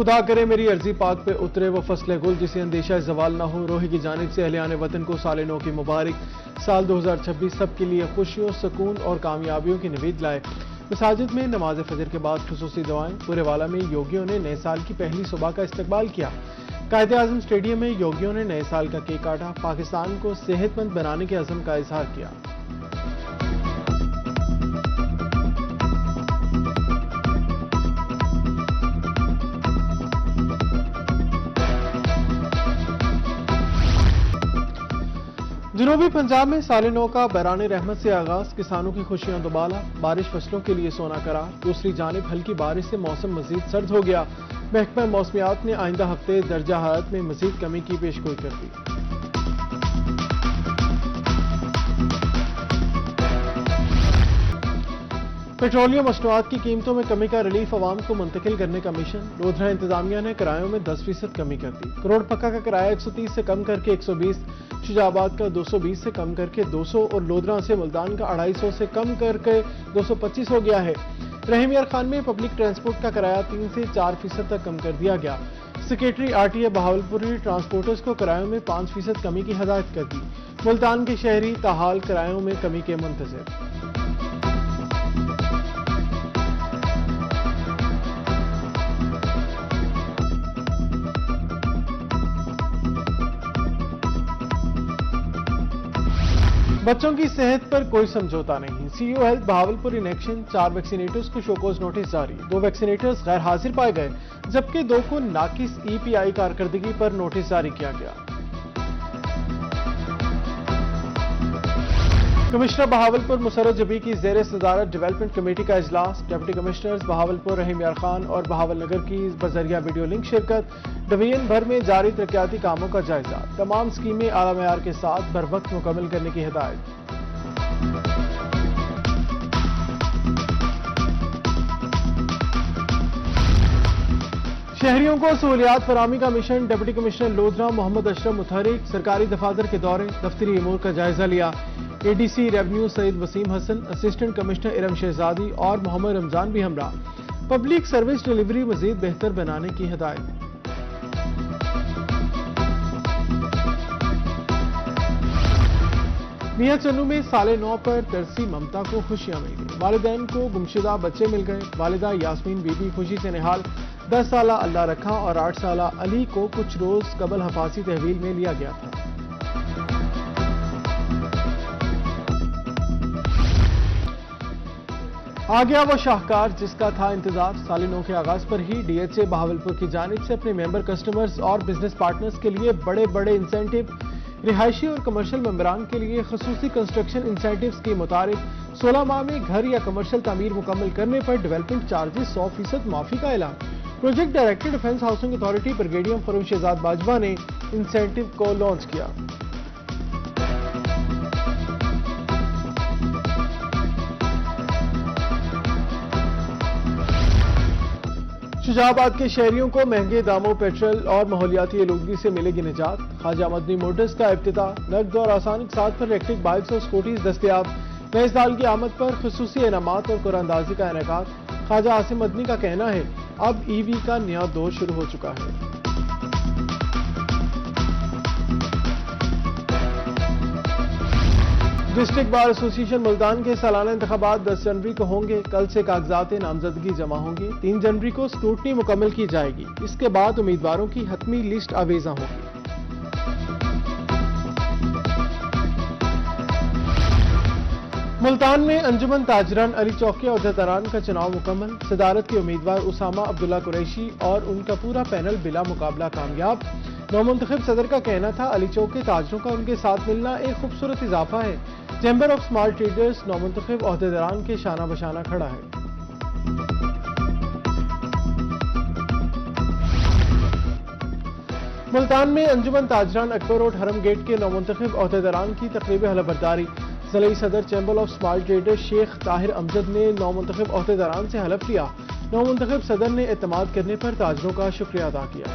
خدا کرے میری عرضی پاک پہ اترے وہ فصل گل جسے اندیشہ زوال نہ ہو. روحی کی جانب سے اہلیان وطن کو سال نو کی مبارک. سال 2026 سب کے لیے خوشیوں، سکون اور کامیابیوں کی نوید لائے. مساجد میں نماز فجر کے بعد خصوصی دعائیں. پورے والا میں یوگیوں نے نئے سال کی پہلی صبح کا استقبال کیا. قائد اعظم اسٹیڈیم میں یوگیوں نے نئے سال کا کیک کاٹا. پاکستان کو صحت مند بنانے کے عزم کا اظہار کیا. جنوبی پنجاب میں سال نو کا بحران رحمت سے آغاز. کسانوں کی خوشیاں دوبالا. بارش فصلوں کے لیے سونا قرار. دوسری جانب ہلکی بارش سے موسم مزید سرد ہو گیا. محکمہ موسمیات نے آئندہ ہفتے درجہ حرارت میں مزید کمی کی پیشگوئی کر دی. پیٹرولیم مصنوعات کی قیمتوں میں کمی کا ریلیف عوام کو منتقل کرنے کا مشن. لودھرا انتظامیہ نے کرایوں میں 10% کمی کر دی. کروڑ پکا کا کرایہ 130 سے کم کر کے 120، شجاع آباد کا 220 سے کم کر کے 200 اور لودھرا سے ملتان کا 250 سے کم کر کے 225 ہو گیا ہے. رحیم یار خان میں پبلک ٹرانسپورٹ کا کرایہ 3 سے 4% تک کم کر دیا گیا. سیکریٹری RTA بہاولپور نے ٹرانسپورٹرز کو کرایوں میں 5% کمی کی ہدایت کر دی. ملتان کے شہری تاحال کرایوں میں کمی کے منتظر. بچوں کی صحت پر کوئی سمجھوتا نہیں. CEO health Bahawalpur in action. 4 ویکسینیٹرز کو شوکوز نوٹس جاری. 2 ویکسینیٹرز غیر حاضر پائے گئے جبکہ 2 کو ناقص EPI کارکردگی پر نوٹس جاری کیا گیا. کمشنر بہاولپور مسرت جبی کی زیر صدارت ڈیولپمنٹ کمیٹی کا اجلاس. ڈپٹی کمشنرز بہاولپور رحیم یار خان اور بہاول نگر کی بذریعہ ویڈیو لنک شرکت. ڈویژن بھر میں جاری ترقیاتی کاموں کا جائزہ. تمام اسکیمیں اعلی معیار کے ساتھ بر وقت مکمل کرنے کی ہدایت. شہریوں کو سہولیات فراہمی کا مشن. ڈپٹی کمشنر لودھرا محمد اشرف متحرک سرکاری دفاتر کے دورے. دفتری امور کا جائزہ لیا. ADC ریونیو سید وسیم حسن، اسسٹنٹ کمشنر ارم شہزادی اور محمد رمضان بھی ہمراہ. پبلک سروس ڈیلیوری مزید بہتر بنانے کی ہدایت. میاں چنو میں سال نو پر ترسی ممتا کو خوشیاں مل گئی. والدین کو گمشدہ بچے مل گئے. والدہ یاسمین بی بی خوشی سے نہال. 10 سالہ اللہ رکھا اور 8 سالہ علی کو کچھ روز قبل حفاظتی تحویل میں لیا گیا تھا. آ گیا وہ شاہکار جس کا تھا انتظار. سال نو کے آغاز پر ہی DHA بہاولپور کی جانب سے اپنے ممبر کسٹمرز اور بزنس پارٹنرز کے لیے بڑے بڑے انسینٹیو. رہائشی اور کمرشل ممبران کے لیے خصوصی کنسٹرکشن انسینٹیوز کے مطابق 16 ماہ میں گھر یا کمرشل تعمیر مکمل کرنے پر ڈیولپمنٹ چارجز 100% معافی کا اعلان. Project director defence housing authority brigadier Farrukh Shahzad Bajwa نے انسینٹیو کو لانچ کیا. شجاع آباد کے شہریوں کو مہنگے داموں پیٹرول اور ماحولیاتی آلودگی سے ملے گی نجات. خواجہ مدنی موٹرز کا افتتاح. نقد اور آسانی کے ساتھ پر الیکٹرک بائکس اور سکوٹیز دستیاب. نئے سال کی آمد پر خصوصی انعامات اور قرعہ اندازی کا انعقاد. خواجہ عاصم مدنی کا کہنا ہے اب EV کا نیا دور شروع ہو چکا ہے. ڈسٹرکٹ بار ایسوسی ایشن ملتان کے سالانہ انتخابات 10 جنوری کو ہوں گے. کل سے کاغذات نامزدگی جمع ہوں گے. 3 جنوری کو اسکروٹنی مکمل کی جائے گی. اس کے بعد امیدواروں کی حتمی لسٹ آویزاں ہوگی. ملتان میں انجمن تاجران علی چوک کے عہدیداران کا چناؤ مکمل. صدارت کے امیدوار اسامہ عبداللہ قریشی اور ان کا پورا پینل بلا مقابلہ کامیاب. نومنتخب صدر کا کہنا تھا علی چوک کے تاجروں کا ان کے ساتھ ملنا ایک خوبصورت اضافہ ہے. چیمبر آف اسمال ٹریڈرز نومنتخب عہدیداران کے شانہ بشانہ کھڑا ہے. ملتان میں انجمن تاجران اکبر روڈ حرم گیٹ کے نومنتخب عہدیداران کی تقریب حلف برداری. ضلعی صدر چیمبر آف اسمال ٹریڈرز شیخ طاہر امجد نے نومنتخب عہدیداران سے حلف لیا. نومنتخب صدر نے اعتماد کرنے پر تاجروں کا شکریہ ادا کیا.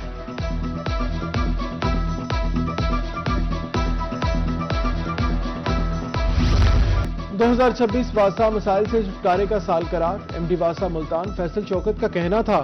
2026 واسا مسائل سے چھٹکارے کا سال قرار. MD واسا ملتان فیصل شوکت کا کہنا تھا